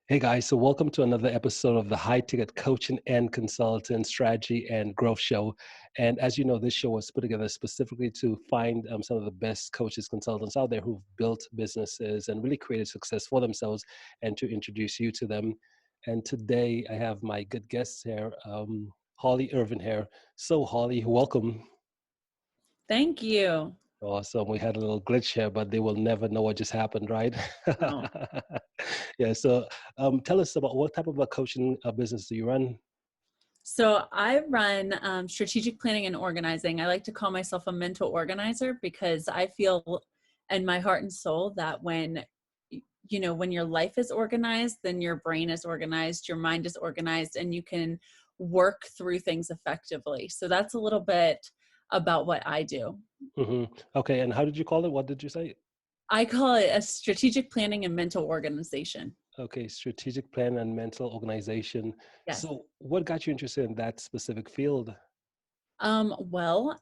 Hey guys, so welcome to another episode of the High Ticket Coaching and Consultant Strategy and Growth Show. And as you know, this show was put together specifically to find some of the best coaches, consultants out there who've built businesses and really created success for themselves and to introduce you to them. And today I have my good guests here, Holly Irwin here. So Holly, welcome. Thank you. Awesome. We had a little glitch here, but they will never know what just happened, right? Oh. Yeah. So tell us about what type of a coaching business do you run? So I run strategic planning and organizing. I like to call myself a mental organizer because I feel in my heart and soul that when your life is organized, then your brain is organized, your mind is organized, and you can work through things effectively. So that's a little bit about what I do. Okay. And how did you call it? What did you say? I call it a strategic planning and mental organization. Okay. Strategic plan and mental organization. Yes. So what got you interested in that specific field? Well,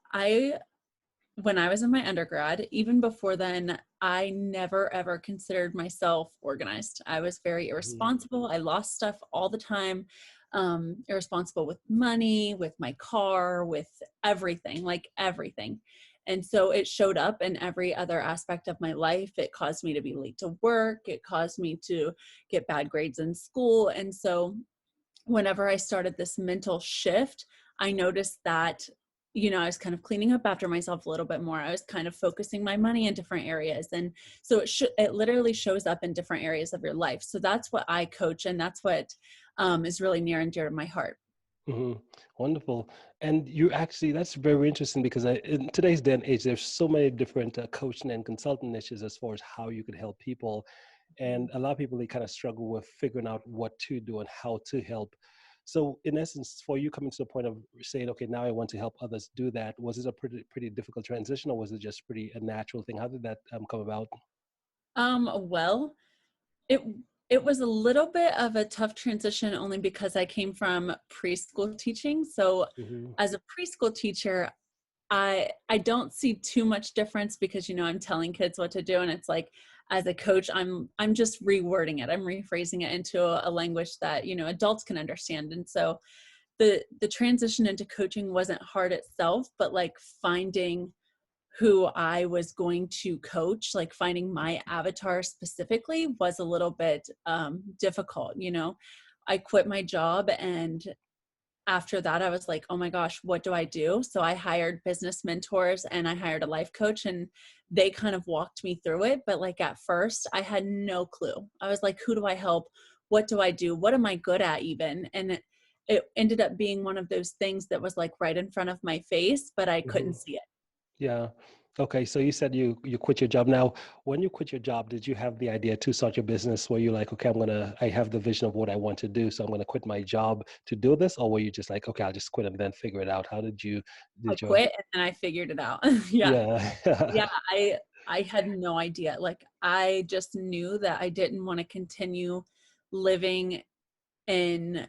when I was in my undergrad, even before then, I never ever considered myself organized. I was very Mhm. irresponsible. I lost stuff all the time. Irresponsible with money, with my car, with everything, like everything. And so it showed up in every other aspect of my life. It caused me to be late to work. It caused me to get bad grades in school. And so whenever I started this mental shift, I noticed that, I was kind of cleaning up after myself a little bit more. I was kind of focusing my money in different areas. And so it literally shows up in different areas of your life. So that's what I coach. And that's what is really near and dear to my heart. hmm Wonderful. And you actually, that's very interesting because in today's day and age, there's so many different coaching and consultant niches as far as how you could help people. And a lot of people, they kind of struggle with figuring out what to do and how to help. So in essence, for you coming to the point of saying, okay, now I want to help others do that, was it a pretty difficult transition or was it just pretty a natural thing? How did that come about? Well, it it was a little bit of a tough transition only because I came from preschool teaching. So hmm as a preschool teacher, I don't see too much difference because I'm telling kids what to do, and it's like as a coach I'm just rewording it. I'm rephrasing it into a language that adults can understand. And so the transition into coaching wasn't hard itself, but like finding who I was going to coach, like finding my avatar specifically was a little bit difficult. I quit my job, and after that, I was like, oh my gosh, what do I do? So I hired business mentors and I hired a life coach, and they kind of walked me through it. But like at first, I had no clue. I was like, who do I help? What do I do? What am I good at even? And it ended up being one of those things that was like right in front of my face, but I hmm couldn't see it. Yeah. Okay. So you said you quit your job. Now, when you quit your job, did you have the idea to start your business? Were you like, okay, I have the vision of what I want to do, so I'm gonna quit my job to do this, or were you just like, okay, I'll just quit and then figure it out? How I did you? quit and then I figured it out. Yeah. Yeah. Yeah. I had no idea. Like I just knew that I didn't want to continue living in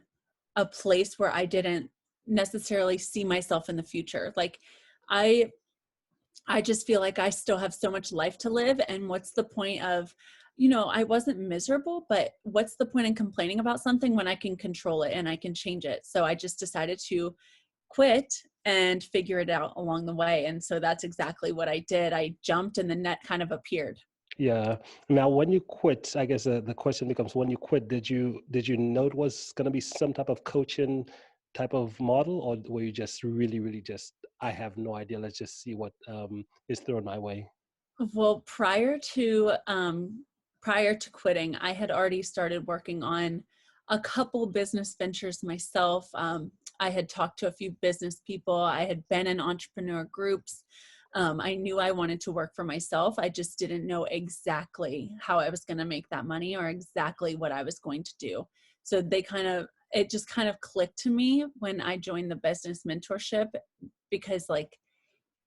a place where I didn't necessarily see myself in the future. Like I I just feel like I still have so much life to live, and what's the point of I wasn't miserable, but what's the point in complaining about something when I can control it and I can change it? So I just decided to quit and figure it out along the way. And so that's exactly what I did. I jumped and the net kind of appeared. Yeah. Now, when you quit, I guess the question becomes: when you quit, did you know it was going to be some type of coaching type of model, or were you just really just I have no idea. Let's just see what is thrown my way. Well, prior to quitting, I had already started working on a couple business ventures myself. I had talked to a few business people. I had been in entrepreneur groups. I knew I wanted to work for myself. I just didn't know exactly how I was going to make that money or exactly what I was going to do. So it just kind of clicked to me when I joined the business mentorship, because like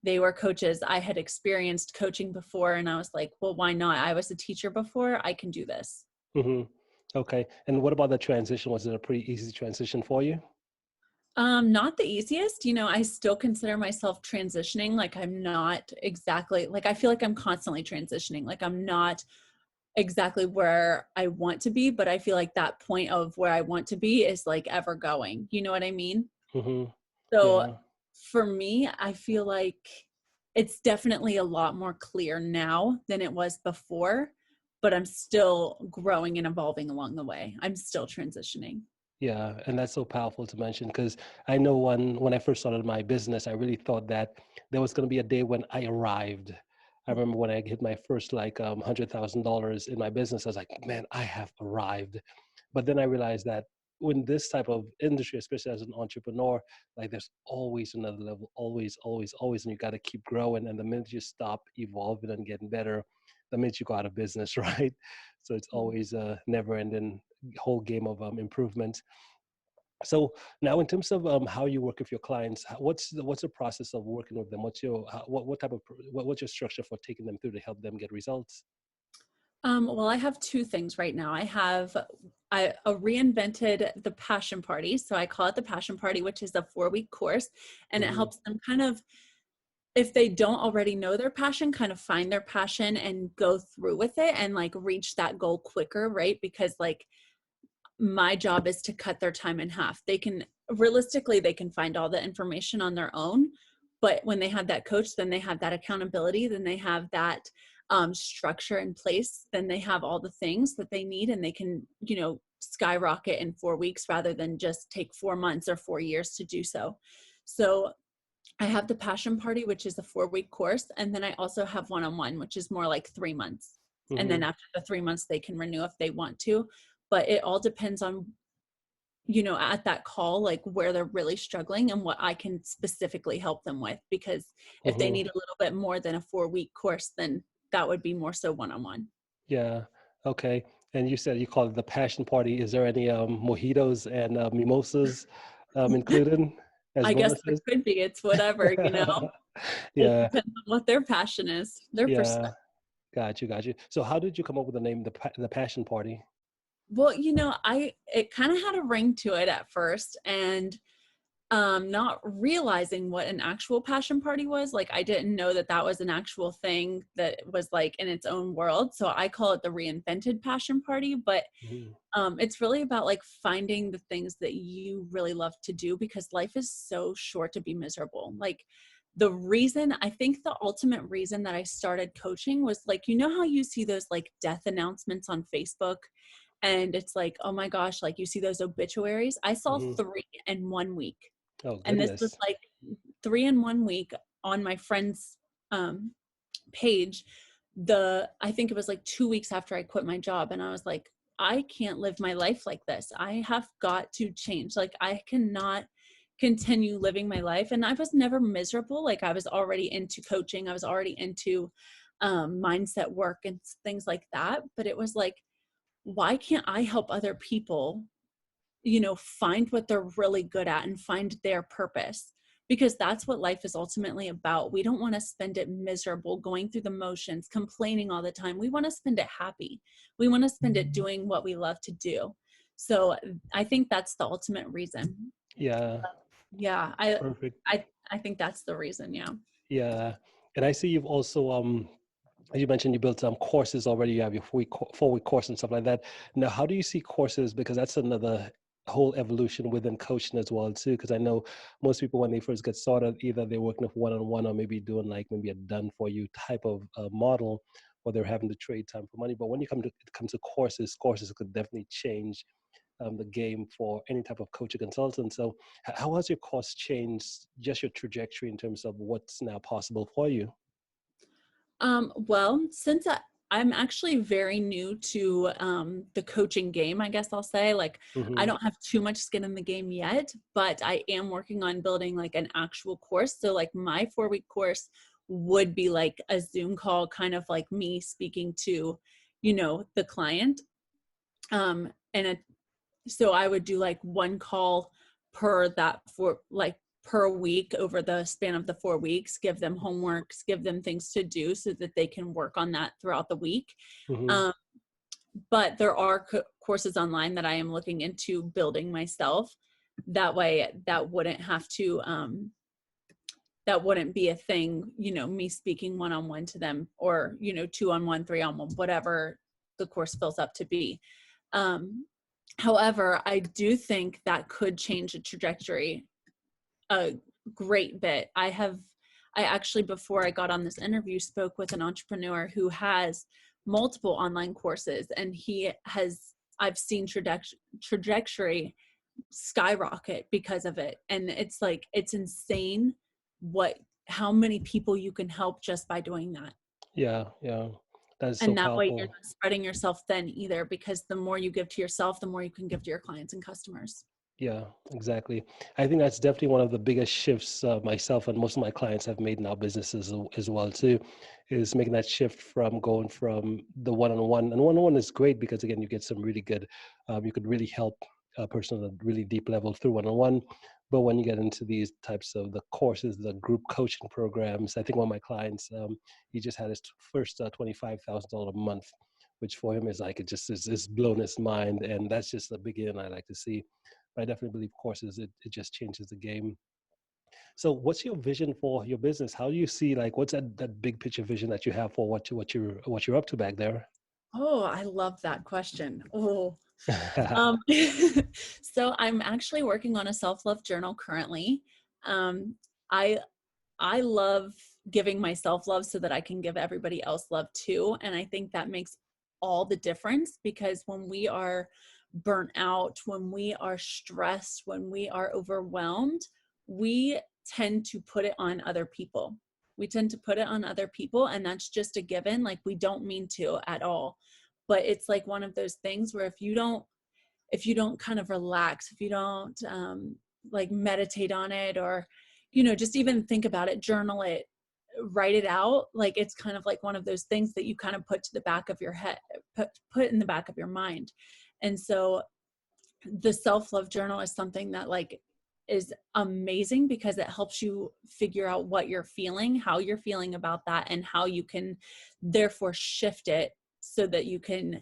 they were coaches. I had experienced coaching before, and I was like, well, why not? I was a teacher before. I can do this. hmm Okay. And what about the transition? Was it a pretty easy transition for you? Not the easiest. I still consider myself transitioning. Like I'm not exactly like I feel like I'm constantly transitioning. Like I'm not exactly where I want to be, but I feel like that point of where I want to be is like ever going. You know what I mean? Hmm. So Yeah. for me, I feel like it's definitely a lot more clear now than it was before, but I'm still growing and evolving along the way. I'm still transitioning. Yeah, and that's so powerful to mention because I know when I first started my business, I really thought that there was going to be a day when I arrived. I remember when I hit my first like $100,000 in my business, I was like, man, I have arrived. But then I realized that when this type of industry, especially as an entrepreneur, like there's always another level, always, always, always, and you got to keep growing. And the minute you stop evolving and getting better, the minute you go out of business, right? So it's always a never-ending whole game of improvement. So now, in terms of how you work with your clients, what's the process of working with them? What's your what type of what's your structure for taking them through to help them get results? Well, I have two things right now. I reinvented the passion party. So I call it the passion party, which is a 4-week course, and it Hmm. helps them kind of, if they don't already know their passion, kind of find their passion and go through with it and like reach that goal quicker, right? Because like my job is to cut their time in half. They can realistically, they can find all the information on their own, but when they have that coach, then they have that accountability, then they have that structure in place, then they have all the things that they need, and they can, skyrocket in 4 weeks rather than just take 4 months or 4 years to do so. So I have the passion party, which is a 4-week course, and then I also have one-on-one, which is more like 3 months. And then Hmm. after the 3 months, they can renew if they want to. But it all depends on, at that call, like where they're really struggling and what I can specifically help them with. Because if they Hmm. need a little bit more than a 4-week course, then that would be more so one-on-one. Yeah. Okay. And you said you call it the passion party. Is there any mojitos and mimosas included as I guess there bonuses? could be. It's whatever, it Yeah. depends on what their passion is, their Yeah. perspective. Got you. Got you. So how did you come up with the name, the passion party? Well, it kind of had a ring to it at first, and not realizing what an actual passion party was. Like I didn't know that that was an actual thing that was like in its own world. So I call it the reinvented passion party. But Mhm. it's really about like finding the things that you really love to do, because life is so short to be miserable. Like I think the ultimate reason that I started coaching was like, how you see those like death announcements on Facebook, and it's like, oh my gosh, like you see those obituaries. I saw Mhm. 3 in 1 week, Oh and this was goodness. like 3 in 1 week on my friend's um, page. I think it was like 2 weeks after I quit my job. And I was like, I can't live my life like this. I have got to change. Like, I cannot continue living my life. And I was never miserable. Like, I was already into coaching, I was already into mindset work and things like that. But it was like, why can't I help other people, find what they're really good at and find their purpose? Because that's what life is ultimately about. We don't want to spend it miserable, going through the motions, complaining all the time. We want to spend it happy. We want to spend it doing what we love to do. So I think that's the ultimate reason. Yeah. Yeah, Perfect. I think that's the reason. Yeah. Yeah. And I see you've also as you mentioned, you built courses already. You have your 4-week course and stuff like that. Now, how do you see courses? Because that's another whole evolution within coaching as well too. Because I know most people when they first get started, either they're working with one-on-one or maybe doing like maybe a done for you type of model, or they're having to trade time for money. But when you come to courses could definitely change the game for any type of coach or consultant. So, how has your course changed? Just your trajectory in terms of what's now possible for you. Well, since I'm actually very new to the coaching game, I guess I'll say, like, I Hmm. don't have too much skin in the game yet, but I am working on building like an actual course. So, like, my 4-week course would be like a Zoom call, kind of like me speaking to, the client. And so I would do like one call per week over the span of the 4 weeks, give them homeworks, give them things to do so that they can work on that throughout the week. Hmm. Um, but there are courses online that I am looking into building myself. That way that wouldn't be a thing, me speaking one-on-one to them, or, 2-on-1, 3-on-1, whatever the course fills up to be. However, I do think that could change the trajectory a great bit. I actually, before I got on this interview, spoke with an entrepreneur who has multiple online courses, and I've seen trajectory skyrocket because of it. And it's like, it's insane how many people you can help just by doing that. Yeah. Yeah. That is so And that way you're powerful. not spreading yourself thin either, because the more you give to yourself, the more you can give to your clients and customers. Yeah, exactly. I think that's definitely one of the biggest shifts myself and most of my clients have made in our businesses as well too, is making that shift from going from the one-on-one. And one-on-one is great because again, you get some really good, you could really help a person at a really deep level through one-on-one. But when you get into these types of the courses, the group coaching programs, I think one of my clients, he just had his first $25,000 a month, which for him is like, it just is blown his mind. And that's just the beginning I like to see. I definitely believe courses, it just changes the game. So what's your vision for your business? How do you see, like, what's that big picture vision that you have for what you're up to back there? Oh, I love that question. Oh, so I'm actually working on a self-love journal currently. Um, I I love giving myself love so that I can give everybody else love too. And I think that makes all the difference, because when we are burnt out, when we are stressed, when we are overwhelmed, we tend to put it on other people. We tend to put it on other people, and that's just a given. Like, we don't mean to at all. But it's like one of those things where if you don't kind of relax, if you don't like meditate on it, or just even think about it, journal it, write it out, like, it's kind of like one of those things that you kind of put to the back of your head, put in the back of your mind. And so the self-love journal is something that, like, is amazing, because it helps you figure out what you're feeling, how you're feeling about that, and how you can therefore shift it so that you can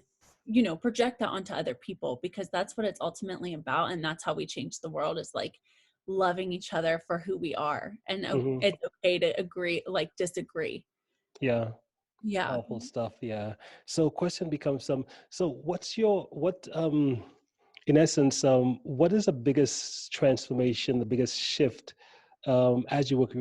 project that onto other people, because that's what it's ultimately about. And that's how we change the world, is like loving each other for who we are. And Hmm. it's okay to agree, like disagree. Yeah, Yeah. powerful stuff. Yeah. So question becomes so in essence, what is the biggest transformation, the biggest shift as you work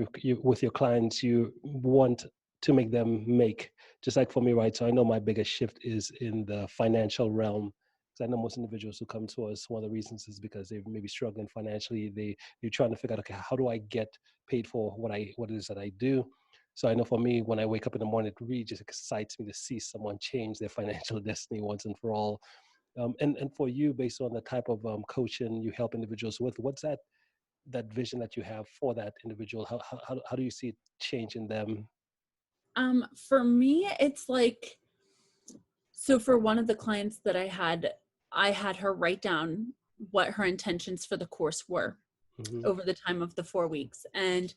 with your clients you want to make them make? Just like for me, right? So I know my biggest shift is in the financial realm. Because I know most individuals who come to us, one of the reasons is because they may be struggling financially. They're trying to figure out, okay, how do I get paid for what it is that I do? So I know for me, when I wake up in the morning, it really just excites me to see someone change their financial destiny once and for all. And for you, based on the type of coaching you help individuals with, what's that vision that you have for that individual? How do you see it changing them? For me, it's like, so for one of the clients that I had her write down what her intentions for the course were Hmm. over the time of the 4 weeks. And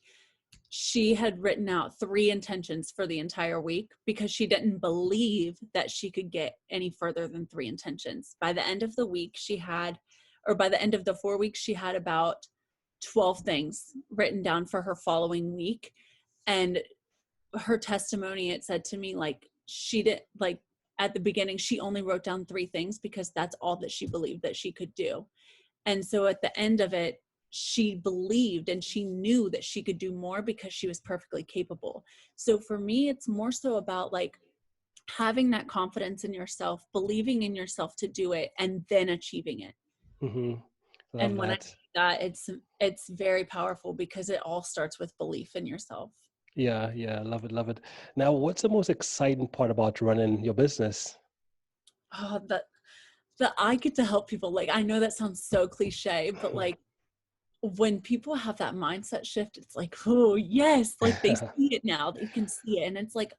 she had written out 3 intentions for the entire week, because she didn't believe that she could get any further than 3 intentions. By the end of the week, by the end of the 4 weeks, she had about 12 things written down for her following week. And her testimony, it said to me, like, she did, like, at the beginning, she only wrote down 3 things because that's all that she believed that she could do. And so at the end of it, she believed and she knew that she could do more, because she was perfectly capable. So for me, it's more so about, like, having that confidence in yourself, believing in yourself to do it, and then achieving it. Hmm. Love And when I that. say that, it's very powerful, because it all starts with belief in yourself. Yeah, yeah, love it, love it. Now, what's the most exciting part about running your business? Oh, that I get to help people. Like, I know that sounds so cliche, but like, when people have that mindset shift, it's like, oh yes, like they see it now, they can see it. And it's like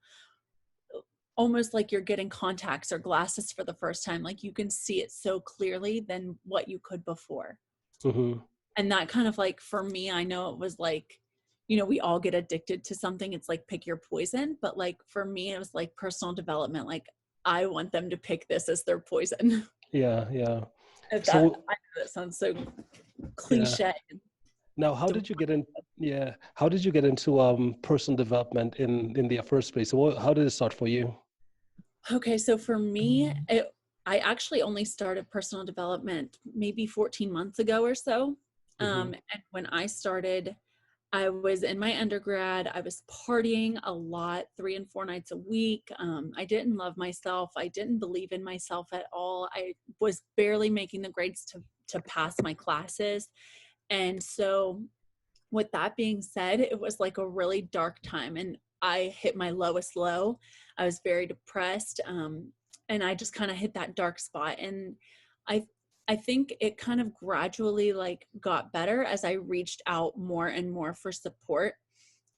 almost like you're getting contacts or glasses for the first time. Like, you can see it so clearly than what you could before. Hmm. And that kind of, like, for me, I know it was like, we all get addicted to something. It's like, pick your poison. But like, for me, it was like personal development. Like, I want them to pick this as their poison. Yeah, yeah. If that, So, I know that sounds so yeah. cliche. Now, how did you get into personal development in the first place? So how did it start for you? Okay, so for me, I actually only started personal development maybe 14 months ago or so. Hmm. And when I started, I was in my undergrad. I was partying a lot, 3 and 4 nights a week. I didn't love myself. I didn't believe in myself at all. I was barely making the grades to pass my classes. And so, with that being said, it was like a really dark time, and I hit my lowest low. I was very depressed, and I just kind of hit that dark spot. And I I think it kind of gradually like got better as I reached out more and more for support.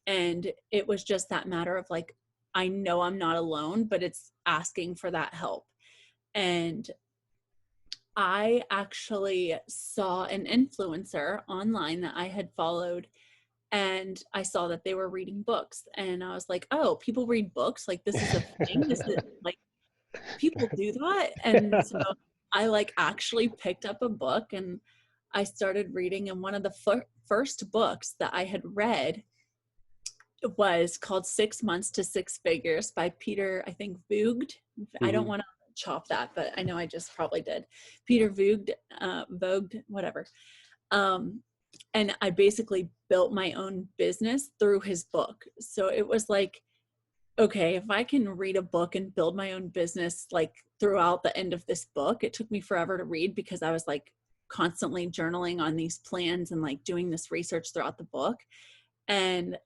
And it was just that matter of like, I know I'm not alone, but it's asking for that help. And I actually saw an influencer online that I had followed, and I saw that they were reading books, and I was like, oh, people read books, like this is a thing, this is like people do that. And so I like actually picked up a book and I started reading, and one of the first books that I had read was called 6 Months to Six Figures by Peter, I think, Voogd. I don't Hmm. want to chop that, but I know I just probably did. Peter Voogd, Voogd, whatever. Um, and I basically built my own business through his book. So it was like, okay, if I can read a book and build my own business like throughout the end of this book, it took me forever to read because I was like constantly journaling on these plans and like doing this research throughout the book. And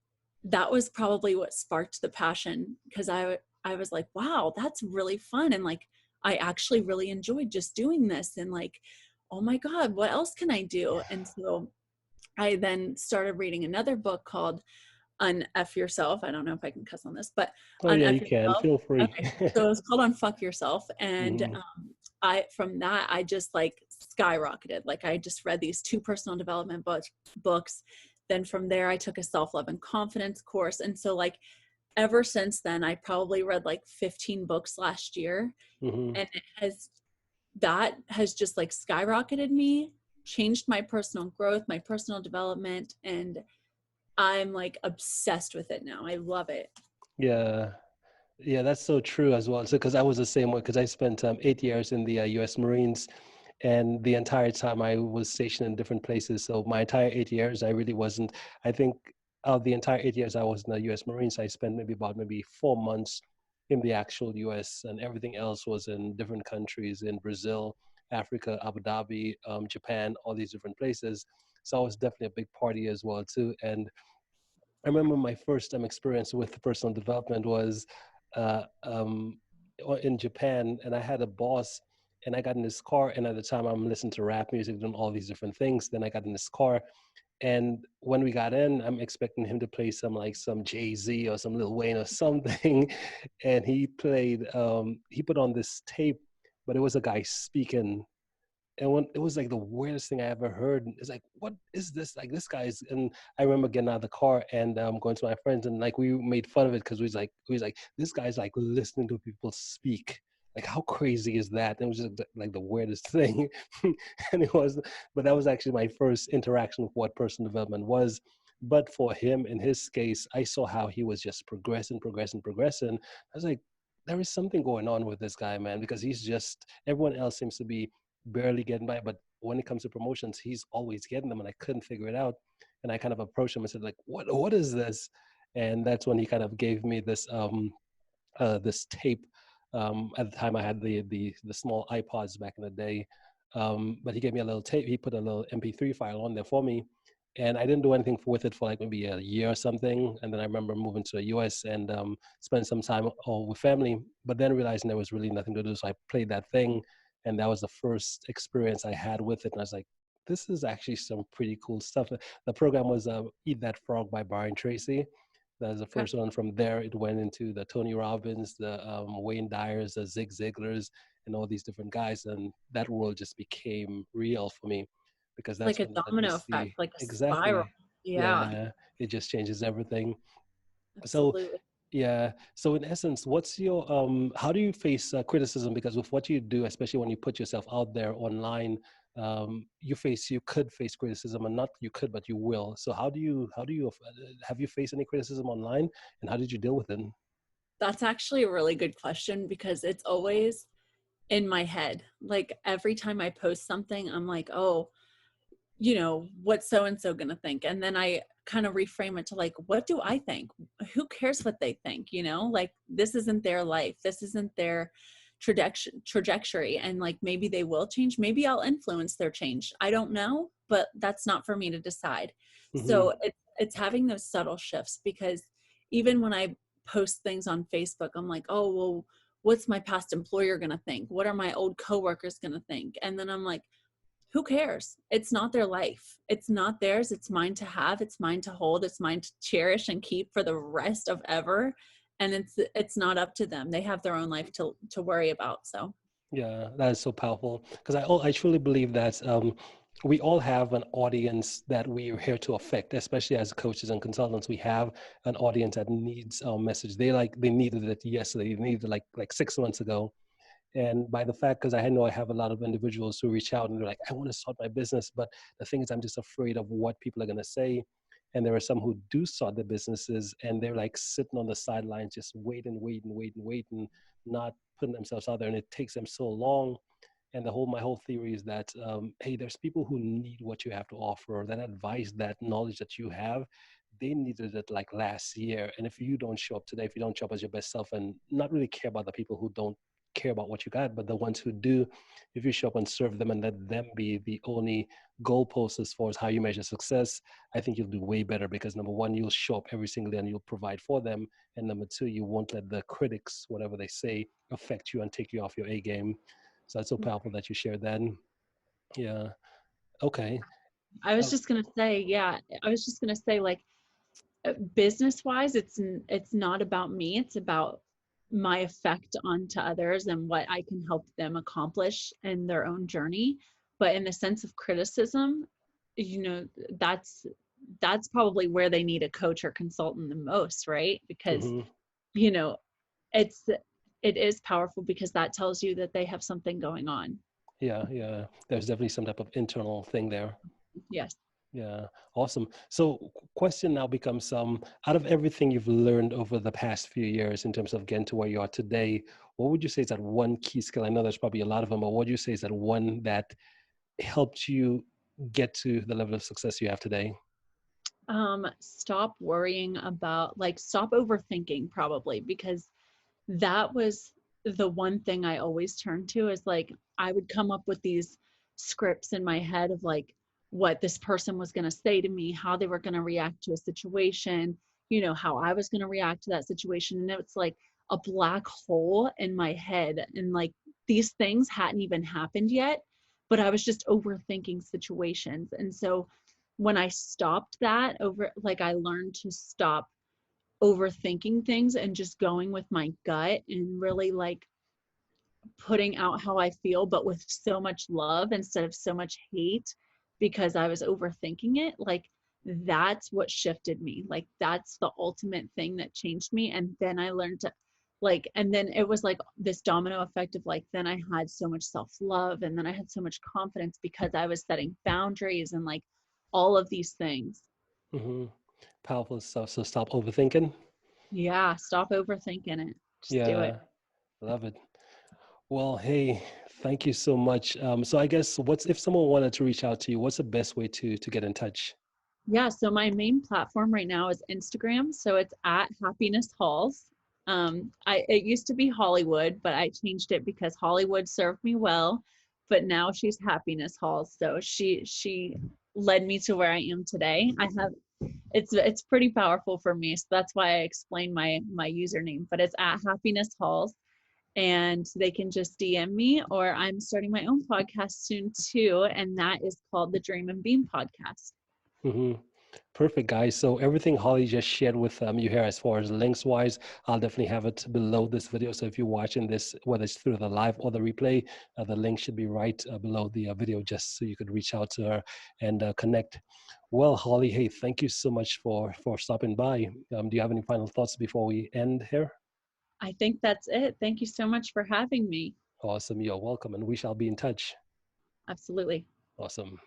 that was probably what sparked the passion, because I was like, wow, that's really fun. And like, I actually really enjoyed just doing this. And like, oh my God, what else can I do? And so I then started reading another book called Unf Yourself. I don't know if I can cuss on this, but Oh yeah, Unf you can. Yourself. Feel free. Okay. So it's called Unfuck Yourself. And Hmm. from that, I just like skyrocketed. Like I just read these two personal development books. Then from there, I took a self-love and confidence course. And so like ever since then, I probably read like 15 books last year. Hmm. And that has just like skyrocketed me, changed my personal growth, my personal development, and I'm like obsessed with it now. I love it. Yeah. Yeah, that's so true as well. So, because I was the same way, because I spent 8 years in the U.S. Marines, and the entire time I was stationed in different places. So my entire 8 years, I really wasn't. I think of the entire 8 years I was in the U.S. Marines, I spent maybe 4 months in the actual U.S., and everything else was in different countries in Brazil, Africa, Abu Dhabi, Japan, all these different places. So I was definitely a big party as well too. And I remember my first experience with personal development was uh, um, in Japan, and I had a boss, and I got in this car, and at the time I'm listening to rap music, doing all these different things. Then I got in this car, and when we got in, I'm expecting him to play some Jay-Z or some Lil Wayne or something, and he put on this tape, but it was a guy speaking, and when it was like the weirdest thing I ever heard. It's like, what is this? Like this guy's, and I remember getting out of the car and going to my friends, and like we made fun of it because we was like, this guy's like listening to people speak. Like how crazy is that? And it was just like the weirdest thing. And it was, but that was actually my first interaction with what personal development was. But for him, in his case, I saw how he was just progressing, progressing, progressing. I was like, there is something going on with this guy, man, because he's just, everyone else seems to be barely getting by, but when it comes to promotions, he's always getting them, and I couldn't figure it out. And I kind of approached him and said, like, what is this? And that's when he kind of gave me this tape. At the time, I had the small iPods back in the day, but he gave me a little tape. He put a little MP3 file on there for me, and I didn't do anything with it for like maybe a year or something. And then I remember moving to the US and spend some time with family, but then realizing there was really nothing to do, so I played that thing, and that was the first experience I had with it. And I was like, this is actually some pretty cool stuff. The program was Eat That Frog by Brian Tracy. That was the Okay. first one. From there, it went into the Tony Robbins, the Wayne Dyers, the Zig Ziglars, and all these different guys. And that world just became real for me, because Like that's a when you domino effect, see like a spiral. exactly. Yeah, Yeah, it just changes everything. So absolutely. yeah. So in essence, what's your how do you face criticism? Because with what you do, especially when you put yourself out there online, you could face criticism, and not you could, but you will. So how do you have you faced any criticism online, and how did you deal with it? That's actually a really good question because it's always in my head. Like every time I post something, I'm like, oh, what's so and so going to think? And then I kind of reframe it to like, what do I think? Who cares what they think? Like this isn't their life. This isn't their trajectory. And like maybe they will change. Maybe I'll influence their change. I don't know, but that's not for me to decide. Mm-hmm. So it's having those subtle shifts because even when I post things on Facebook, I'm like, oh, well, what's my past employer going to think? What are my old coworkers going to think? And then I'm like, who cares? It's not their life. It's not theirs. It's mine to have. It's mine to hold. It's mine to cherish and keep for the rest of ever. And it's not up to them. They have their own life to worry about. So Yeah, that is so powerful because I truly believe that we all have an audience that we're here to affect, especially as coaches and consultants. We have an audience that needs our message. They needed it yesterday. They needed it like 6 months ago. And by the fact, because I know I have a lot of individuals who reach out and they're like, I want to start my business, but the thing is, I'm just afraid of what people are going to say. And there are some who do start their businesses and they're like sitting on the sidelines, just waiting, not putting themselves out there. And it takes them so long. And my whole theory is that, hey, there's people who need what you have to offer, that advice, that knowledge that you have. They needed it like last year. And if you don't show up today, if you don't show up as your best self and not really care about the people who don't care about what you got, but the ones who do, if you show up and serve them and let them be the only goalpost as far as how you measure success, I think you'll do way better because number one, you'll show up every single day and you'll provide for them. And number two, you won't let the critics, whatever they say, affect you and take you off your A game. So that's so powerful that you shared that. Yeah. Okay. I was Uh, just going to say, yeah, I was just going to say like, business wise, it's not about me. It's about my effect onto others and what I can help them accomplish in their own journey. But in the sense of criticism, you know, that's that's probably where they need a coach or consultant the most, right? Because, mhm. you know, it's it is powerful because that tells you that they have something going on. Yeah. Yeah. There's definitely some type of internal thing there. Yes. Yeah, awesome. So, question now becomes out of everything you've learned over the past few years in terms of getting to where you are today, what would you say is that one key skill? I know there's probably a lot of them, but what would you say is that one that helped you get to the level of success you have today? Stop worrying about, like, stop overthinking probably, because that was the one thing I always turned to, is like I would come up with these scripts in my head of like what this person was going to say to me, how they were going to react to a situation, how I was going to react to that situation. And it's like a black hole in my head. And like these things hadn't even happened yet, but I was just overthinking situations. And so when I stopped that over, like I learned to stop overthinking things and just going with my gut and really like putting out how I feel, but with so much love instead of so much hate because I was overthinking it. Like that's what shifted me. Like that's the ultimate thing that changed me. And then I learned to like, and then it was like this domino effect of like, then I had so much self-love and then I had so much confidence because I was setting boundaries and like all of these things. Hmm. Powerful stuff. So, stop overthinking. Yeah, stop overthinking it. Just do it. Yeah, love it. Well, hey, thank you so much. So, I guess what's if someone wanted to reach out to you, what's the best way to get in touch? Yeah, so my main platform right now is Instagram. So it's at Happiness Halls. It used to be Hollywood, but I changed it because Hollywood served me well, but now she's Happiness Halls. So she led me to where I am today. I have it's pretty powerful for me. So that's why I explained my username, but it's at Happiness Halls, and they can just DM me, or I'm starting my own podcast soon too, and that is called the Dream and Beam podcast. Hmm. Perfect, guys. So everything Holly just shared with you here as far as links wise, I'll definitely have it below this video. So if you're watching this, whether it's through the live or the replay, the link should be right below the video just so you could reach out to her and connect. Well, Holly, hey, thank you so much for stopping by. Do you have any final thoughts before we end here? I think that's it. Thank you so much for having me. Awesome. You're welcome. And we shall be in touch. Absolutely. Awesome.